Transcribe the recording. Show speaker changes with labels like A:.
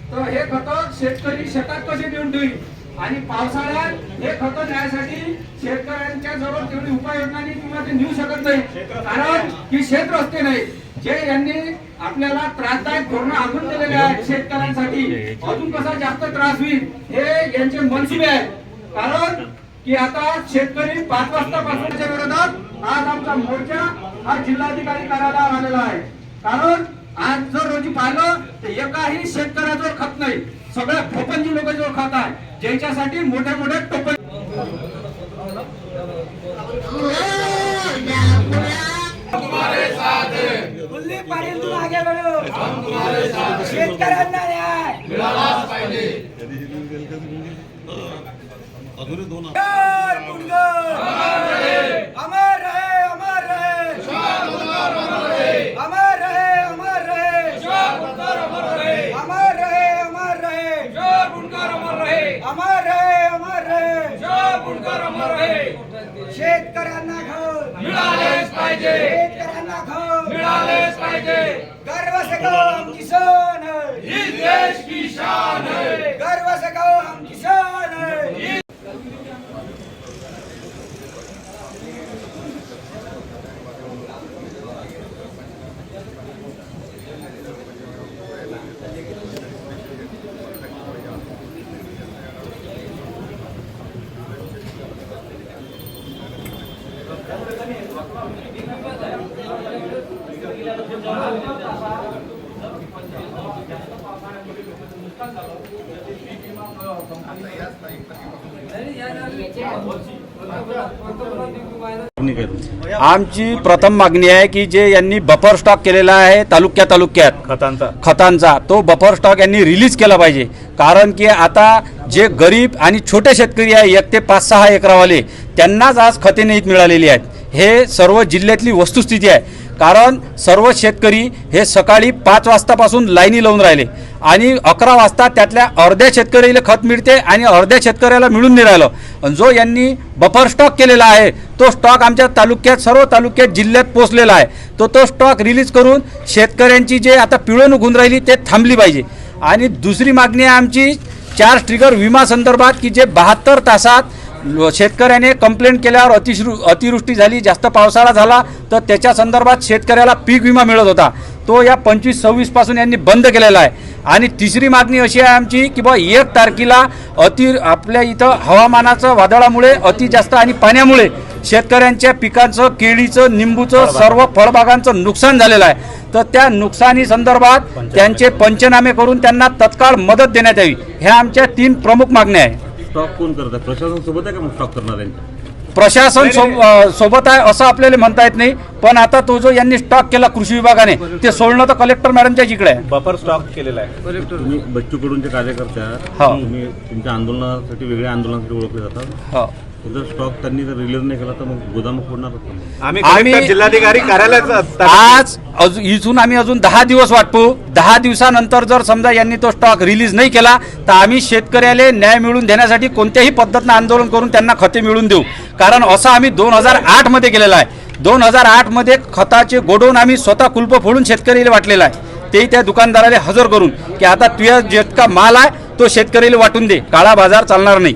A: तर हे खत शेतकरी शेतात कसे देऊन ठेवी आणि पावसाळ्यात हे खत न्यायसाठी शेतकऱ्यांच्या जवळ तेवढी उपाययोजना नाही किंवा ते नेऊ शकत नाही, कारण की शेत रस्ते नाही. जे यांनी आपल्याला त्रासदायक धोरण आखून दिलेले आहेत शेतकऱ्यांसाठी, अजून कसा जास्त त्रास होईल हे यांचे मनसुबे आहेत. कारण की आता शेतकरी 5 वाजतापासूनच्या विरोधात आज आमचा मोर्चा हा जिल्हाधिकारी कार्यालयावर आलेला आहे. कारण आज जर रोजी पाहिलं तर एकाही शेतकऱ्याजवळ खत नाही, सगळ्या भोपंजी लोकांजवळ खत आहे, ज्यांच्यासाठी मोठे मोठे टोपे.
B: तुम्हारे साथ हैं,
C: दिल्ली पाटील तुम आगे बढ़ो,
B: हम तुम्हारे साथ हैं,
C: शेतकऱ्यांना न्याय
B: मिळालाच पाहिजे.
C: जय मुनगर, अमर रहे, अमर रहे,
B: अमर रहे,
C: अमर रहे, अमर रहे,
B: अमर रहे,
C: अमर रहे, अमर रहे,
B: जय बुनकर अमर रहे,
C: अमर रहे, अमर रहे.
B: जय बुनकर अमर रहे.
C: शेतकऱ्यांना घर
B: मिळालेच पाहिजे,
C: शेतकऱ्यांना घर
B: मिळालेच पाहिजे.
C: गर्व से कहो हम किसान हैं,
B: ही देश की शान है.
C: गर्व से कहो हम किसान हैं.
D: आमची प्रथम मागणी आहे की जे यांनी बफर स्टॉक केलेला आहे तालुक्यात खतांचा तो बफर स्टॉक यांनी रिलीज केला पाहिजे. कारण की आता जे गरीब आणि छोटे शेतकरी आहे 1 ते 5-6 एकरावाले त्यांनाच आज खते नाहीत मिळालेली आहेत. हे सर्व जिल्ह्यातली वस्तुस्थिती आहे. कारण सर्व शेतकरी हे सकाळी 5 वाजतापासून लाईनी लावून राहिले आणि 11 वाजता त्यातल्या अर्ध्या शेतकऱ्याला खत मिळते आणि अर्ध्या शेतकऱ्याला मिळून नाही राहिलं. जो यांनी बफर स्टॉक केलेला आहे तो स्टॉक आमच्या तालुक्यात सर्व तालुक्यात जिल्ह्यात पोचलेला आहे. तो स्टॉक रिलीज करून शेतकऱ्यांची जे आता पिळवणूक होऊन राहिली ते थांबली पाहिजे. आणि दुसरी मागणी आहे आमची 4 ट्रिगर विमा संदर्भात की जे 72 तासात शेतकऱ्याने कंप्लेंट केल्यावर अतिवृष्टी झाली, जास्त पावसाळा झाला तर त्याच्या संदर्भात शेतकऱ्याला पीक विमा मिळत होता, तो या 25-26 पासून यांनी बंद केलेला आहे. आणि तिसरी मागणी अशी आहे आमची की 1 तारखेला आपल्या इथं हवामानाचं वादळामुळे अति जास्त आणि पाण्यामुळे शेतकऱ्यांच्या पिकांचं, केळीचं, निंबूचं, सर्व फळबागांचं नुकसान झालेलं आहे. तर त्या नुकसानी संदर्भात त्यांचे पंचनामे करून त्यांना तत्काळ मदत देण्यात यावी. ह्या आमच्या 3 प्रमुख मागण्या आहेत.
E: स्टॉक कोण करत आहे? प्रशासन सोबत आहे का मग स्टॉक करणार आहे?
D: प्रशासन सोबत आहे असं आपल्याला म्हणता येत नाही, पण आता तो जो यांनी स्टॉक केला कृषी विभागाने ते सोडणं तर कलेक्टर मॅडमच्या जिकडे आहे.
E: बफर स्टॉक केलेला आहे. तुम्ही बच्चू कडूंचे कार्यकर्ते आहात, तुम्ही तुमच्या आंदोलनासाठी वेगळ्या आंदोलनासाठी ओळखले जातात.
D: हो,
E: जर स्टॉक त्यांनी जर रिलीज नाही केला तर मग गोदाम फोडणार.
D: आम्ही
E: जिल्हाधिकारी कार्यालयात
D: आज इथून आम्ही अजून 10 दिवस वाटपू. 10 दिवसानंतर जर समजा यांनी तो स्टॉक रिलीज नाही केला तर आम्ही शेतकऱ्याला न्याय मिळवून देण्यासाठी कोणत्याही पद्धतीनं आंदोलन करून त्यांना खते मिळवून देऊ. कारण असं आम्ही 2008 मध्ये केलेलं आहे. 2008 मध्ये खताचे गोडाऊन आम्ही स्वतः कुलप फोडून शेतकऱ्याला वाटलेला आहे. ते त्या दुकानदाराला हजर करून की आता तुझ्या जितका माल आहे तो शेतकऱ्याला वाटून दे, काळा बाजार चालणार नाही.